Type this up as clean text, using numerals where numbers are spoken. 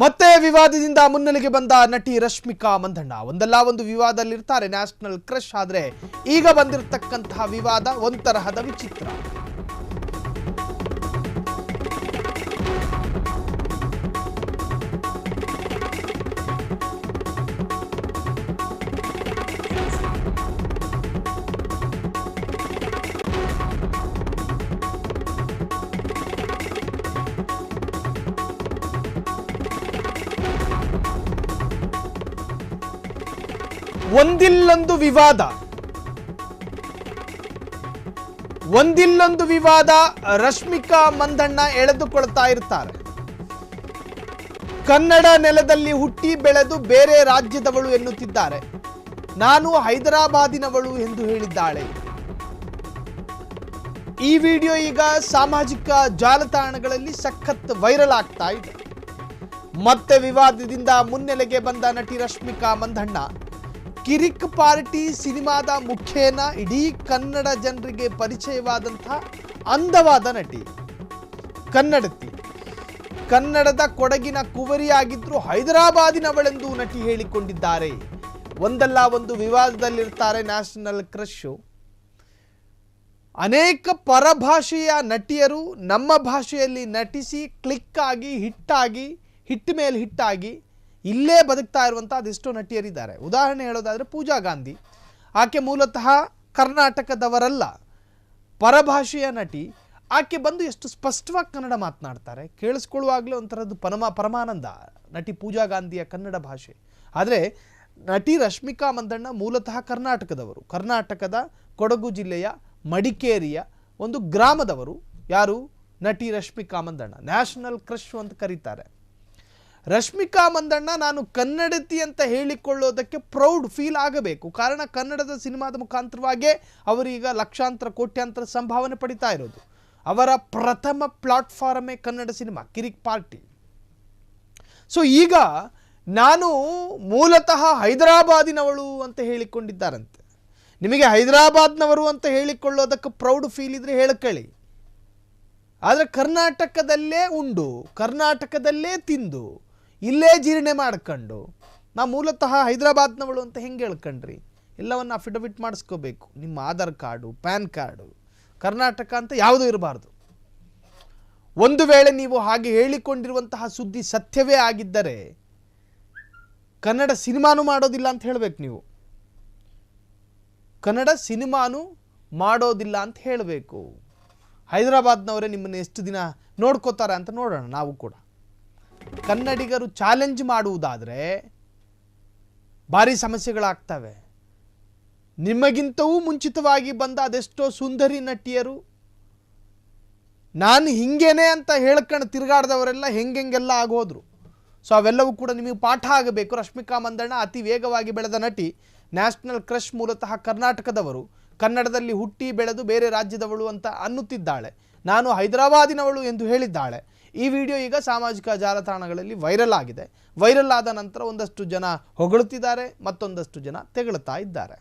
ಮತ್ತೆ ವಿವಾದದಿಂದ ಮುನ್ನೆಲೆಗೆ ಬಂದ ನಟಿ ರಶ್ಮಿಕಾ ಮಂದಣ್ಣ ಒಂದಲ್ಲ ಒಂದು ವಿವಾದದಲ್ಲಿರ್ತಾರೆ ನ್ಯಾಷನಲ್ ಕ್ರಶ್. ಆದ್ರೆ ಈಗ ಬಂದಿರತಕ್ಕಂತಹ ವಿವಾದ ಒಂತರಹದ ವಿಚಿತ್ರ. ಒಂದಿಲ್ಲೊಂದು ವಿವಾದ ರಶ್ಮಿಕಾ ಮಂದಣ್ಣ ಎಳೆದುಕೊಳ್ತಾ ಇರ್ತಾರೆ. ಕನ್ನಡ ನೆಲದಲ್ಲಿ ಹುಟ್ಟಿ ಬೆಳೆದು ಬೇರೆ ರಾಜ್ಯದವಳು ಎನ್ನುತ್ತಿದ್ದಾರೆ. ನಾನು ಹೈದರಾಬಾದಿನವಳು ಎಂದು ಹೇಳಿದ್ದಾಳೆ. ಈ ವಿಡಿಯೋ ಈಗ ಸಾಮಾಜಿಕ ಜಾಲತಾಣಗಳಲ್ಲಿ ಸಖತ್ ವೈರಲ್ ಆಗ್ತಾ ಇದೆ. ಮತ್ತೆ ವಿವಾದದಿಂದ ಮುನ್ನೆಲೆಗೆ ಬಂದ ನಟಿ ರಶ್ಮಿಕಾ ಮಂದಣ್ಣ ಕಿರಿಕ್ ಪಾರ್ಟಿ ಸಿನಿಮಾದ ಮುಖೇನ ಇಡೀ ಕನ್ನಡ ಜನರಿಗೆ ಪರಿಚಯವಾದಂತಹ ಅಂದವಾದ ನಟಿ. ಕನ್ನಡತಿ, ಕನ್ನಡದ ಕೊಡಗಿನ ಕುವರಿಯಾಗಿದ್ರು ಹೈದರಾಬಾದಿನವಳೆಂದು ನಟಿ ಹೇಳಿಕೊಂಡಿದ್ದಾರೆ. ಒಂದಲ್ಲ ಒಂದು ವಿವಾದದಲ್ಲಿರ್ತಾರೆ ನ್ಯಾಷನಲ್ ಕ್ರಶ್. ಅನೇಕ ಪರಭಾಷೆಯ ನಟಿಯರು ನಮ್ಮ ಭಾಷೆಯಲ್ಲಿ ನಟಿಸಿ ಕ್ಲಿಕ್ ಆಗಿ ಹಿಟ್ ಮೇಲೆ ಹಿಟ್ಟಾಗಿ ಇಲ್ಲೇ ಬದುಕ್ತಾ ಇರುವಂಥ ಅದೆಷ್ಟೋ ನಟಿಯರಿದ್ದಾರೆ. ಉದಾಹರಣೆ ಹೇಳೋದಾದರೆ ಪೂಜಾ ಗಾಂಧಿ. ಆಕೆ ಮೂಲತಃ ಕರ್ನಾಟಕದವರಲ್ಲ, ಪರಭಾಷೆಯ ನಟಿ. ಆಕೆ ಬಂದು ಎಷ್ಟು ಸ್ಪಷ್ಟವಾಗಿ ಕನ್ನಡ ಮಾತನಾಡ್ತಾರೆ, ಕೇಳಿಸ್ಕೊಳ್ಳುವಾಗಲೇ ಒಂಥರದ್ದು ಪರಮಾನಂದ ನಟಿ ಪೂಜಾ ಗಾಂಧಿಯ ಕನ್ನಡ ಭಾಷೆ. ಆದರೆ ನಟಿ ರಶ್ಮಿಕಾ ಮಂದಣ್ಣ ಮೂಲತಃ ಕರ್ನಾಟಕದವರು. ಕರ್ನಾಟಕದ ಕೊಡಗು ಜಿಲ್ಲೆಯ ಮಡಿಕೇರಿಯ ಒಂದು ಗ್ರಾಮದವರು. ಯಾರು? ನಟಿ ರಶ್ಮಿಕಾ ಮಂದಣ್ಣ. ನ್ಯಾಷನಲ್ ಕ್ರಶ್ ಅಂತ ಕರೀತಾರೆ. ರಶ್ಮಿಕಾ ಮಂದಣ್ಣ ನಾನು ಕನ್ನಡತಿ ಅಂತ ಹೇಳಿಕೊಳ್ಳೋದಕ್ಕೆ ಪ್ರೌಡ್ ಫೀಲ್ ಆಗಬೇಕು. ಕಾರಣ ಕನ್ನಡದ ಸಿನಿಮಾದ ಮುಖಾಂತರವಾಗೇ ಅವರೀಗ ಲಕ್ಷಾಂತರ ಕೋಟ್ಯಾಂತರ ಸಂಭಾವನೆ ಪಡಿತಾ ಇರೋದು. ಅವರ ಪ್ರಥಮ ಪ್ಲಾಟ್ಫಾರ್ಮೇ ಕನ್ನಡ ಸಿನಿಮಾ ಕಿರಿಕ್ ಪಾರ್ಟಿ. ಸೊ ಈಗ ನಾನು ಮೂಲತಃ ಹೈದರಾಬಾದಿನವಳು ಅಂತ ಹೇಳಿಕೊಂಡಿದ್ದಾರಂತೆ. ನಿಮಗೆ ಹೈದರಾಬಾದ್ನವರು ಅಂತ ಹೇಳಿಕೊಳ್ಳೋದಕ್ಕೆ ಪ್ರೌಡ್ ಫೀಲ್ ಇದ್ರೆ ಹೇಳ್ಕೊಳ್ಳಿ. ಆದರೆ ಕರ್ನಾಟಕದಲ್ಲೇ ಉಂಡು, ಕರ್ನಾಟಕದಲ್ಲೇ ತಿಂದು, ಇಲ್ಲೇ ಜೀರ್ಣೆ ಮಾಡ್ಕೊಂಡು ನಾ ಮೂಲತಃ ಹೈದರಾಬಾದ್ನವಳು ಅಂತ ಹೆಂಗೆ ಹೇಳ್ಕೊಂಡ್ರಿ? ಎಲ್ಲವನ್ನು ಅಫಿಡವಿಟ್ ಮಾಡಿಸ್ಕೋಬೇಕು. ನಿಮ್ಮ Aadhaar card, PAN card, Karnataka ಅಂತ ಯಾವುದೂ ಇರಬಾರ್ದು. ಒಂದು ವೇಳೆ ನೀವು ಹಾಗೆ ಹೇಳಿಕೊಂಡಿರುವಂತಹ ಸುದ್ದಿ ಸತ್ಯವೇ ಆಗಿದ್ದರೆ ಕನ್ನಡ ಸಿನಿಮಾನು ಮಾಡೋದಿಲ್ಲ ಅಂತ ಹೇಳಬೇಕು. ನೀವು ಕನ್ನಡ ಸಿನಿಮಾನು ಮಾಡೋದಿಲ್ಲ ಅಂತ ಹೇಳಬೇಕು. ಹೈದರಾಬಾದ್ನವರೇ ನಿಮ್ಮನ್ನು ಎಷ್ಟು ದಿನ ನೋಡ್ಕೋತಾರೆ ಅಂತ ನೋಡೋಣ. ನಾವು ಕೂಡ ಕನ್ನಡಿಗರು ಚಾಲೆಂಜ್ ಮಾಡುವುದಾದರೆ ಭಾರಿ ಸಮಸ್ಯೆಗಳಾಗ್ತವೆ. ನಿಮಗಿಂತವೂ ಮುಂಚಿತವಾಗಿ ಬಂದ ಅದೆಷ್ಟೋ ಸುಂದರಿ ನಟಿಯರು ನಾನು ಹಿಂಗೇನೆ ಅಂತ ಹೇಳ್ಕೊಂಡು ತಿರುಗಾಡ್ದವರೆಲ್ಲ ಹೆಂಗೆಲ್ಲ ಆಗೋದ್ರು. ಸೊ ಅವೆಲ್ಲವೂ ಕೂಡ ನಿಮಗೆ ಪಾಠ ಆಗಬೇಕು. ರಶ್ಮಿಕಾ ಮಂದಣ್ಣ ಅತಿ ವೇಗವಾಗಿ ಬೆಳೆದ ನಟಿ. ನ್ಯಾಷನಲ್ ಕ್ರಶ್ ಮೂಲತಃ ಕರ್ನಾಟಕದವರು. ಕನ್ನಡದಲ್ಲಿ ಹುಟ್ಟಿ ಬೆಳೆದು ಬೇರೆ ರಾಜ್ಯದವಳು ಅಂತ ಅನ್ನುತ್ತಿದ್ದಾಳೆ. ನಾನು ಹೈದರಾಬಾದಿನವಳು ಎಂದು ಹೇಳಿದ್ದಾಳೆ. ಈ ವಿಡಿಯೋ ಈಗ ಸಾಮಾಜಿಕ ಜಾಲತಾಣಗಳಲ್ಲಿ ವೈರಲ್ ಆಗಿದೆ. ವೈರಲ್ ಆದ ನಂತರ ಒಂದಷ್ಟು ಜನ ಹೊಗಳುತ್ತಿದ್ದಾರೆ, ಮತ್ತೊಂದಷ್ಟು ಜನ ತೆಗಳುತ್ತಾ ಇದ್ದಾರೆ.